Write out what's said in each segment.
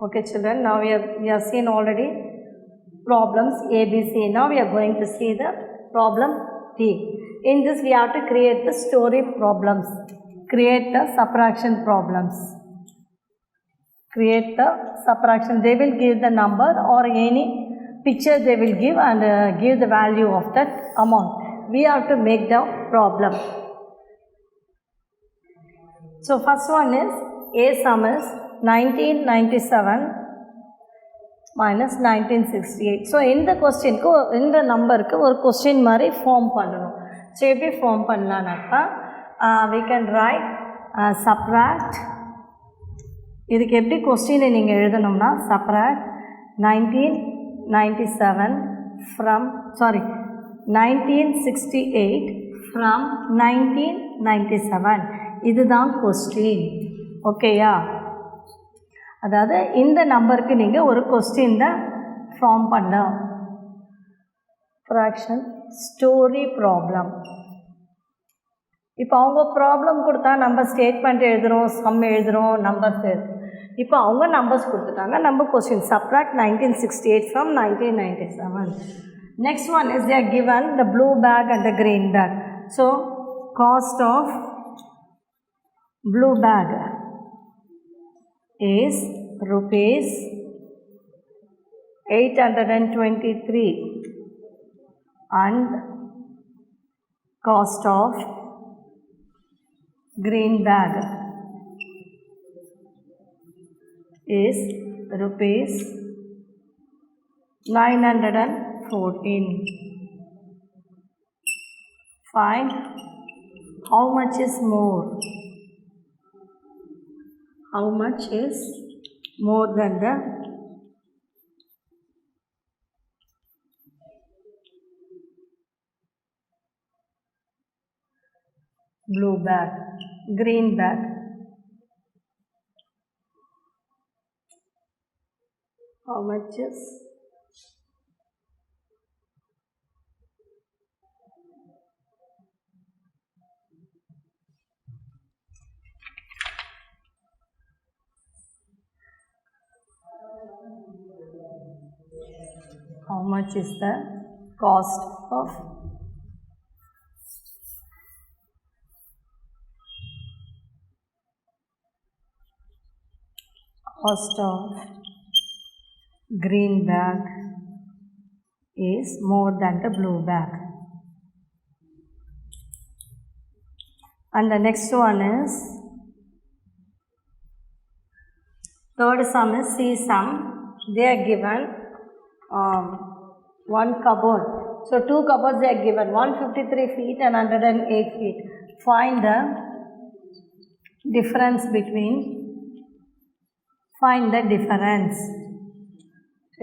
Okay children, now we have seen already problems A, B, C. Now we are going to see the problem D. In this we have to create the story problems, create the subtraction problems. Create the subtraction, they will give the number or any picture they will give and give the value of that amount. We have to make the problem. So first one is A sum is 1997 minus 1968. So in the question, in the number or question mari form pannanum. So eppadi form pannalanappa we can write subtract. இதுக்கு எப்படி கொஸ்டினை நீங்கள் எழுதணும்னா subtract 1968 from 1997. இதுதான் question. ஓகேயா? அதாவது இந்த நம்பருக்கு நீங்கள் ஒரு கொஸ்டின் தான் ஃபார்ம் பண்ணலாம். Fraction story problem. இப்போ அவங்க ப்ராப்ளம் கொடுத்தா நம்ம ஸ்டேட்மெண்ட் எழுதுகிறோம், சம் எழுதுகிறோம், நம்பர்ஸ் எழுதுகிறோம். இப்போ அவங்க நம்பர்ஸ் கொடுத்துட்டாங்க, நம்ம question subtract 1968 from 1997. Next one is they are given the blue bag and the green bag. So cost of blue bag is rupees 823 and cost of green bag is rupees 914. Find how much is more. How much is more than the blue bag, green bag? How much is the cost of green bag is more than the blue bag. And the next one is third sum is C sum. They are given one cupboard. So two cupboards they are given, 153 feet and 108 feet. Find the difference.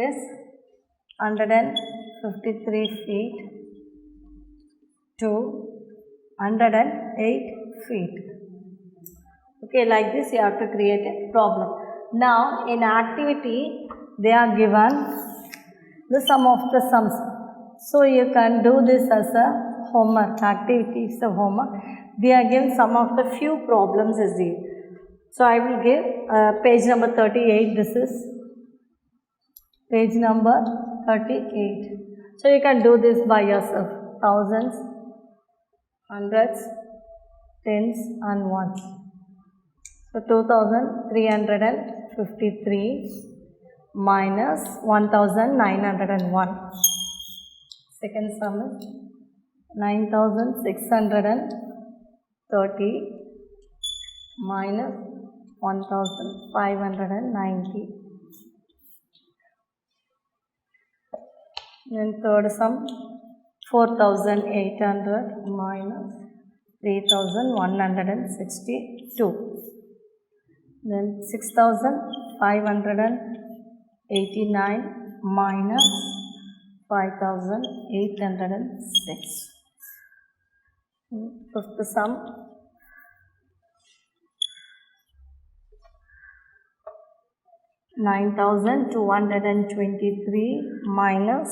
Is 153 feet to 108 feet. Okay, like this you have to create a problem. Now in activity they are given the sum of the sums. So you can do this as a homework. Activity is a homework. They are given some of the few problems is there. So I will give page number 38. This is page number 38. So you can do this by yourself. Thousands, hundreds, tens and ones. So 2353 minus 1901. Second sum is 9630 minus 1590. Then third sum 4800 minus 3162. Then 6589 minus 5806. Fifth sum 9223 minus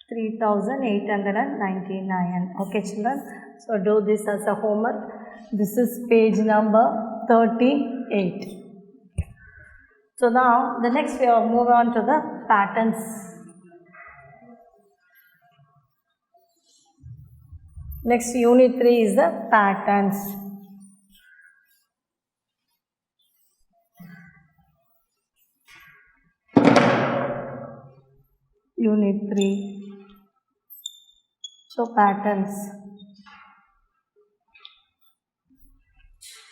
3899. Okay children, so do this as a homework. This is page number 38. So now the next we will move on to the patterns. Next unit 3 is the patterns. Unit 3. So patterns.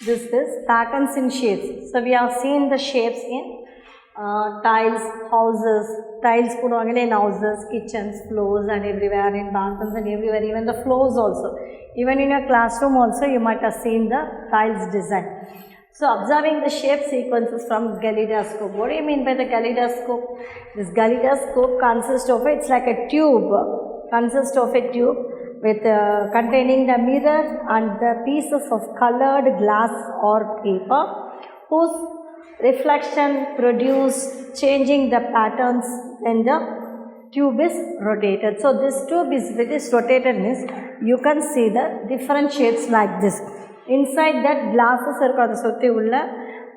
This is patterns in shapes. So we have seen the shapes in tiles, houses, tiles put on in houses, kitchens, floors and everywhere, in bathrooms and everywhere, even the floors also. Even in a classroom also you might have seen the tiles design. So observing the shape sequences from kaleidoscope. What do you mean by the kaleidoscope? This kaleidoscope consists of, it's like a tube, consists of a tube with containing the mirror and the pieces of colored glass or paper whose reflection produce changing the patterns when the tube is rotated. So this tube is, when it is rotated means you can see the different shapes like this. Inside that glasses irukku adu sotti ulla,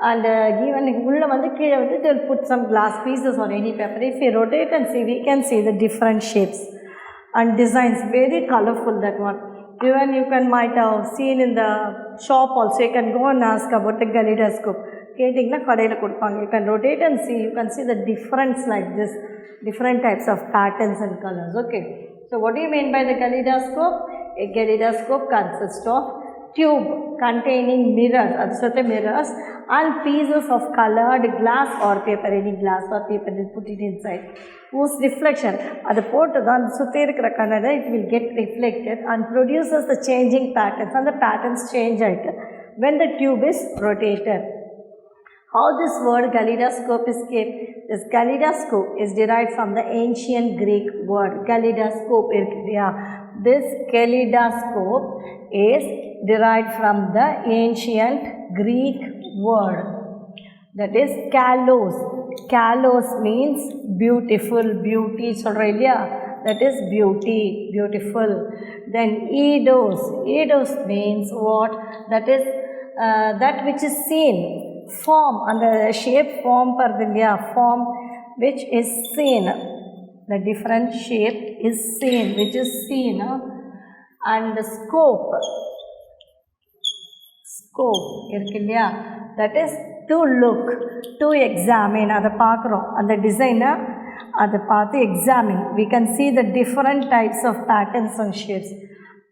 and even ulla vandu keela vandu they will put some glass pieces on any paper. If you rotate and see, we can see the different shapes and designs, very colorful that one. Even you can might have seen in the shop also, you can go and ask about the kaleidoscope. Ketingna kadaila kodupanga, you can rotate and see, you can see the difference like this, different types of patterns and colors. Okay, so what do you mean by the kaleidoscope? A kaleidoscope consists of tube containing mirrors, that's mirrors, and pieces of colored glass or paper, any glass or paper, they put it inside, whose reflection, அது போட்டுதான் சுத்தி இருக்கிற கண்ணாடி, it will get reflected and produces the changing patterns, and the patterns change when the tube is rotated. How this word kaleidoscope is came? This kaleidoscope is derived from the ancient Greek word kaleidoscope. This kaleidoscope is derived from the ancient Greek word, that is kalos. Kalos means beautiful, beauty solra illaya, that is beauty, beautiful. Then eidos, eidos means what? That is that which is seen, form, and the shape form parthillaya, form which is seen, the different shape is seen, which is seen. And the scope, scope irukilla, that is to look, to examine, adha paakrom, and the designer adha paathu examine, we can see the different types of patterns and shapes.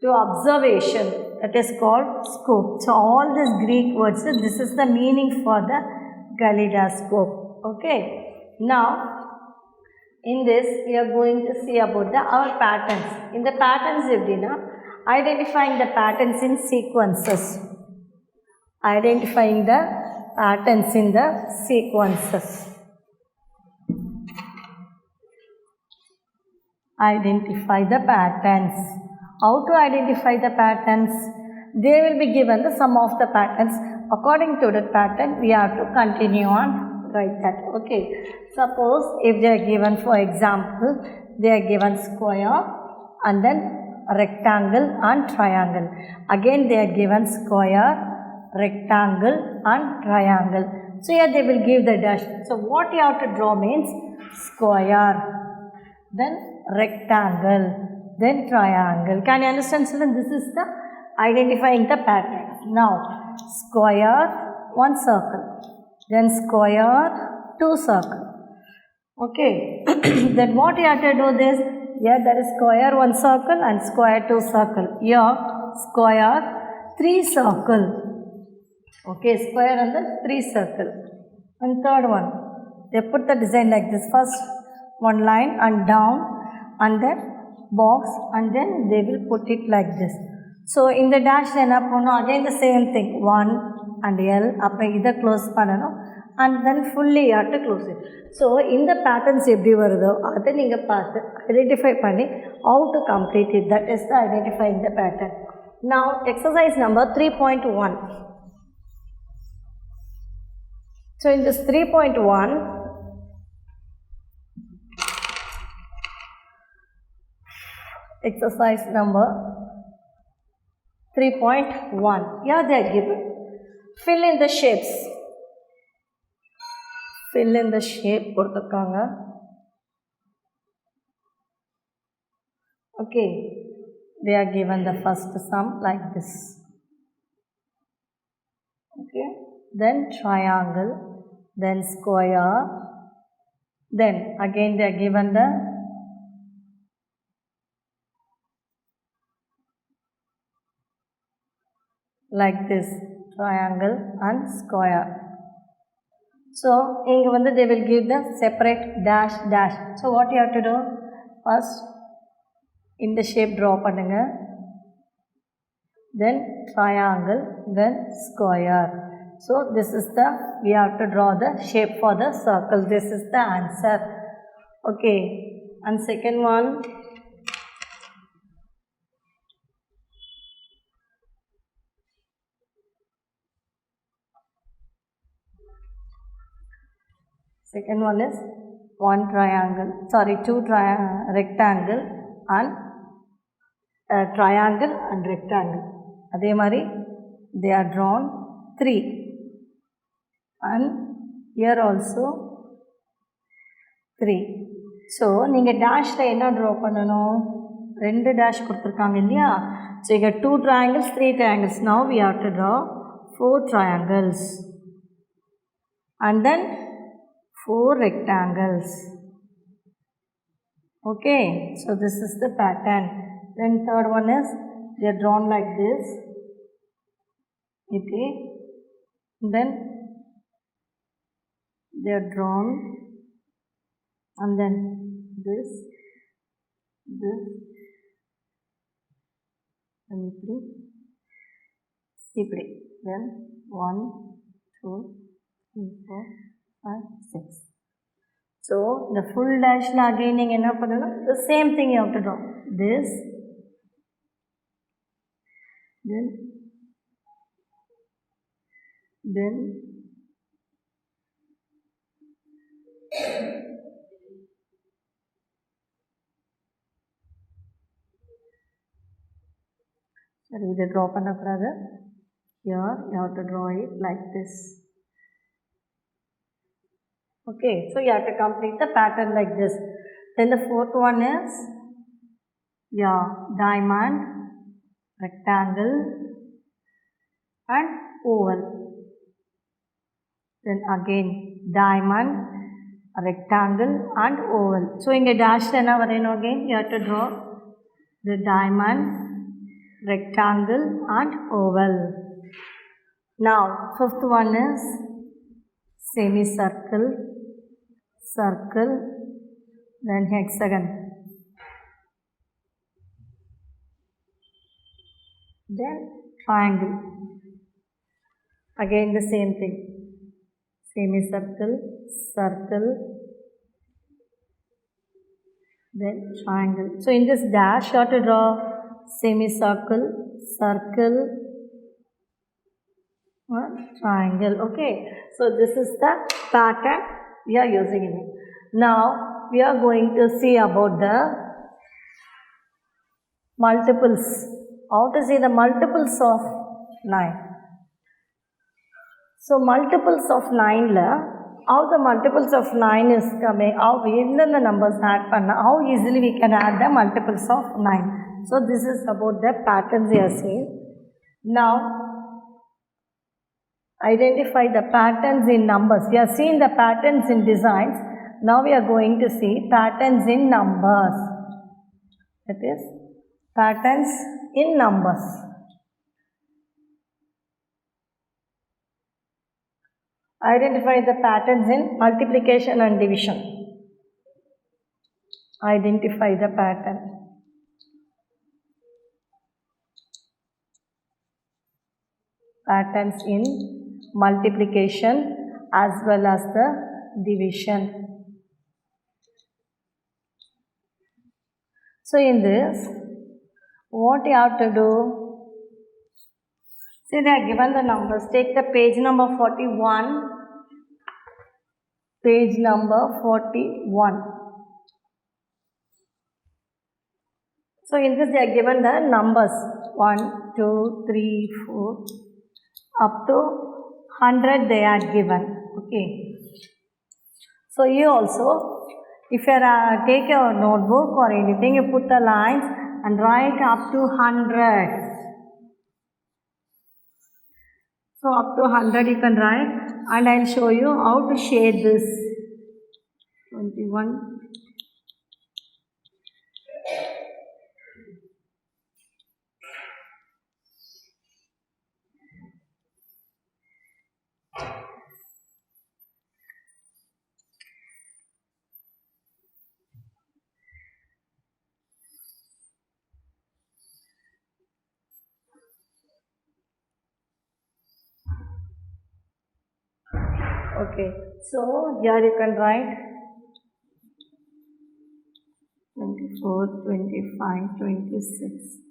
To observation, that is called scope. So all these Greek words, this is the meaning for the kaleidoscope. Okay, now in this we are going to see about our patterns. In the patterns, identifying the patterns in sequences, identifying the patterns in the sequences, identify the patterns. How to identify the patterns? They will be given the sum of the patterns. According to that pattern, we have to continue on write that. Okay, suppose if they are given, for example, they are given square and then rectangle and triangle. Again they are given square, rectangle and triangle. So here they will give the dash. So what you have to draw means square, then rectangle, then triangle. Can you understand, children? This is the identifying the pattern. Now square, one circle, then square, two circle. Okay, then what you have to do this, here there is square, one circle, and square, two circle. Here square, three circle. Okay, square and then three circle. And third one, they put the design like this. First one line and down, and then box, and then they will put it like this. So in the dash then again the same thing, 1 and L, appa idha close pananum, and then fully you have to close it. So in the patterns eppadi varudho adha neenga paathu identify panni how to complete it, that is the identifying the pattern. Now exercise number 3.1. So in this 3.1, exercise number 3.1, here they are given, fill in the shapes, fill in the shape கொடுத்துருக்காங்க. Okay, they are given the first sum like this. Okay, then triangle, then square, then again they are given the like this triangle and square. So inga vandu they will give the separate dash dash. So what you have to do, first in the shape draw பண்ணுங்க, then triangle, then square. So this is the, we have to draw the shape for the circle. This is the answer. Okay, and second one, second one is one triangle, sorry, two rectangle and triangle and rectangle. அதே மாதிரி they are drawn 3 and here also 3. So நீங்கள் டேஷில் என்ன draw பண்ணணும், 2 dash கொடுத்துருக்காங்க இல்லையா. So you get 2 triangles, 3 triangles. Now we have to draw 4 triangles and then 4 rectangles. Okay, so this is the pattern. Then third one is they are drawn like this. Okay, then they are drawn and then this and இப்படி then 1 2 3 4 5 6. So the full dash la again நீங்க என்ன பண்ணணும், the same thing you have to draw this, then sorry, இதை draw பண்ணக்கூடாது. Here you have to draw it like this. Okay, so you have to complete the pattern like this. Then the fourth one is, yeah, diamond, rectangle and oval. Then again diamond, rectangle and oval. So inga dash enna varayano, again you have to draw the diamond, rectangle and oval. Now fifth one is semicircle, circle, then hexagon, then triangle. Again the same thing, semicircle, circle, then triangle. So in this dash you have to draw semicircle, circle, triangle. Okay, so this is the pattern we are using in it. Now we are going to see about the multiples. How to see the multiples of 9. So multiples of 9 la, how the multiples of 9 is coming, how the numbers add panna, how easily we can add the multiples of 9. So this is about the patterns we are seeing. Now identify the patterns in numbers. We are seeing the patterns in designs. Now we are going to see patterns in numbers. That is patterns in numbers. Identify the patterns in multiplication and division. Identify the pattern. Patterns in multiplication as well as the division. So in this, what you have to do, see they are given the numbers. Take the page number 41, page number 41. So in this they are given the numbers 1, 2, 3, 4 up to 100 they are given. Okay. So you also, if you take your notebook or anything, you put the lines and write up to 100. So up to 100 you can write, and I'll show you how to shade this. 21. Okay, so here you can write 24, 25, 26.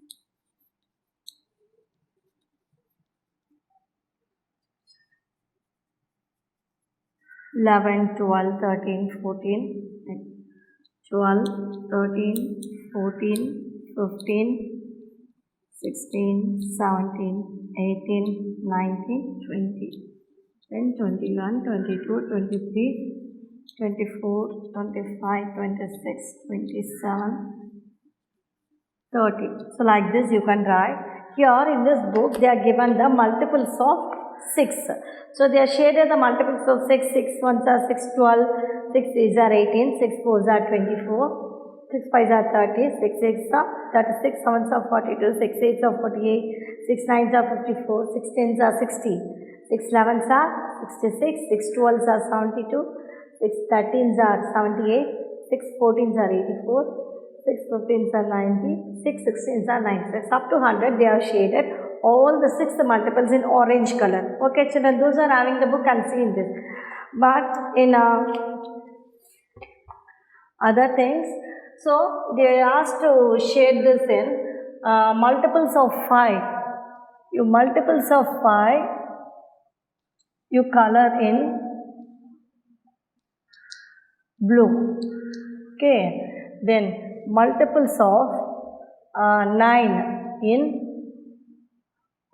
11, 12, 13, 14, 12, 13, 14, 15, 16, 17, 18, 19, 20, 10, 21, 22, 23, 24, 25, 26, 27, 30. So like this you can write. Here in this book they are given the multiples of 6. So they are shaded the multiples of 6. 6 ones are 6, 12, 6 threes are 18, 6 fours are 24. 6 5s are 30, 6 6s are 36, 7s are 42, 6 8s are 48, 6 9s are 54, 6 10s are 60, 6 11s are 66, 6 12s are 72, 6 13s are 78, 6 14s are 84, 6 15s are 90, 6 16s are 96. Up to 100 they are shaded. All the 6 multiples in orange color. Okay children, those are having the book and seeing this. But in other things, so they are asked to shade this in multiples of 5. You multiples of 5, you color in blue. Okay. Then multiples of 9 in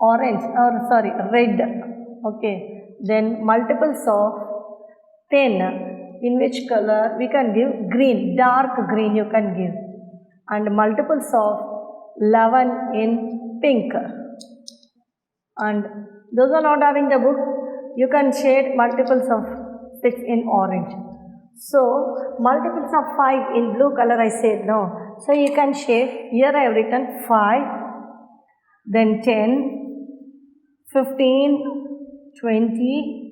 orange, or sorry, red. Okay. Then multiples of 10. In which color we can give? Green, dark green you can give. And multiples of 11 in pink. And those are not having the book, you can shade multiples of 6 in orange. So multiples of 5 in blue color I said no. So you can shade, here I have written 5, then 10, 15, 20,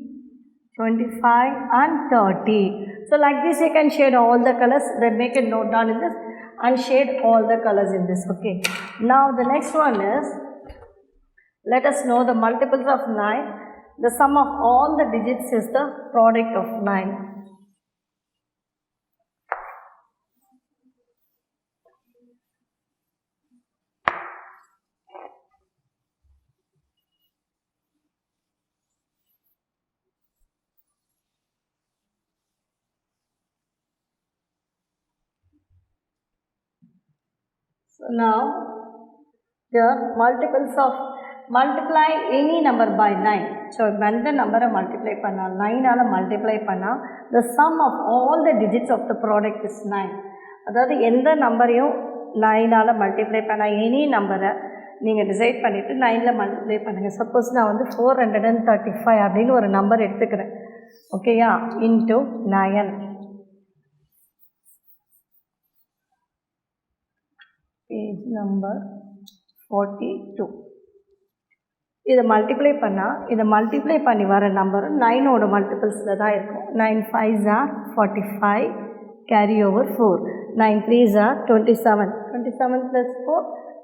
25 and 30. So like this you can shade all the colors. Then make a note down in this and shade all the colors in this. Okay. Now the next one is, let us know the multiples of 9. The sum of all the digits is the product of 9. So now, the multiples of, multiply any number by 9. So when the number multiply panna, 9 ala multiply panna, the sum of all the digits of the product is 9. அதாவது எந்த நம்பரையும் 9 all multiply பண்ண any நம்பரை நீங்கள் decide பண்ணிவிட்டு 9ல் multiply பண்ணுங்கள். Suppose நான் வந்து 435 அப்படின்னு ஒரு நம்பர் எடுத்துக்கிறேன். ஓகேயா, இன்ட்டு 9. Page number 42. இதை மல்டிப்ளை பண்ணால், இதை மல்டிப்ளை பண்ணி வர நம்பரும் 9ஓட மல்டிபிள்ஸில் தான் இருக்கும். 9 5s are 45, carry over 4. 9 3s are 27. 27 plus 4,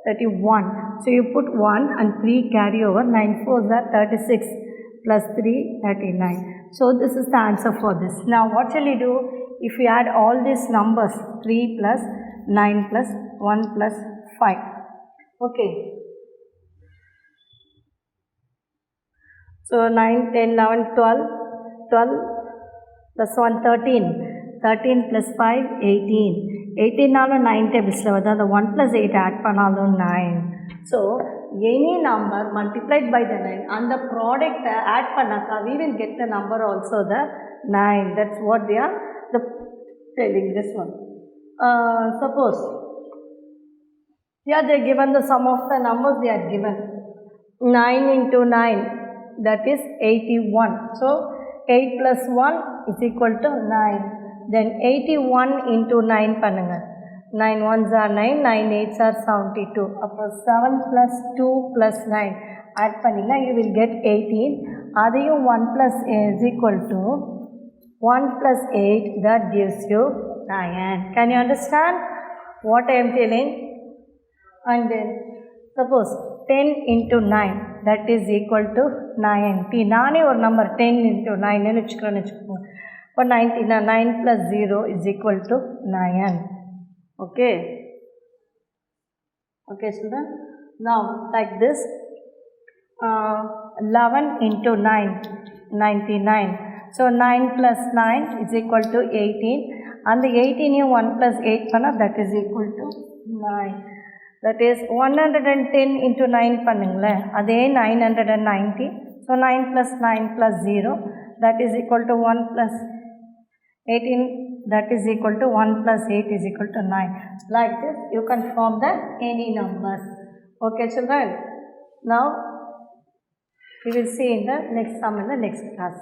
31. So you put 1 and 3 carry over. 9 4s are 36 plus 3, 39. So this is the answer for this. Now what shall you do? If you add all these numbers, 3 plus 9 plus 1 plus 5. Okay. So 9, 10, 11, 12, 12 plus 1, 13, 13 plus 5, 18. 18 நாலும் 9 டேபிள்ஸில் வந்து அந்த 1 plus 8 add பண்ணாலும் 9. So any number multiplied by the 9, அந்த ப்ராடக்டை add பண்ணாக்கா we will get the number also the 9. That's what they are the telling this one. Suppose here they are given the sum of the numbers they are given. 9 into 9, that is 81. So 8 plus 1 is equal to 9. Then 81 into 9 பண்ணுங்க. 9 ones are 9, 9 eights are 72. அப்போ 7 plus 2 plus 9 add பண்ணிங்கன்னா you will get 18. அதையும் 1 plus is equal to 1 plus 8, that gives you 9. Can you understand what I am telling? And then suppose 10 into 9, that is equal to 90. நானே ஒரு number 10 into 9 வச்சுக்கிறேன்னு வச்சுக்கோங்க. இப்போ 9 plus 0 is equal to 9. Okay. Okay, children. Now like this, 11 into 9, 99. So 9 plus 9 is equal to 18. And the 18 1 plus 8 panna, that is equal to 9. That is 110 into 9 பண்ணுங்களே, அதே 990. So 9 plus 9 plus 0, that is equal to 1 plus 18, that is equal to 1 plus 8 is equal to 9. Like this you can form the any numbers. Okay children, now we will see in the next sum in the next class.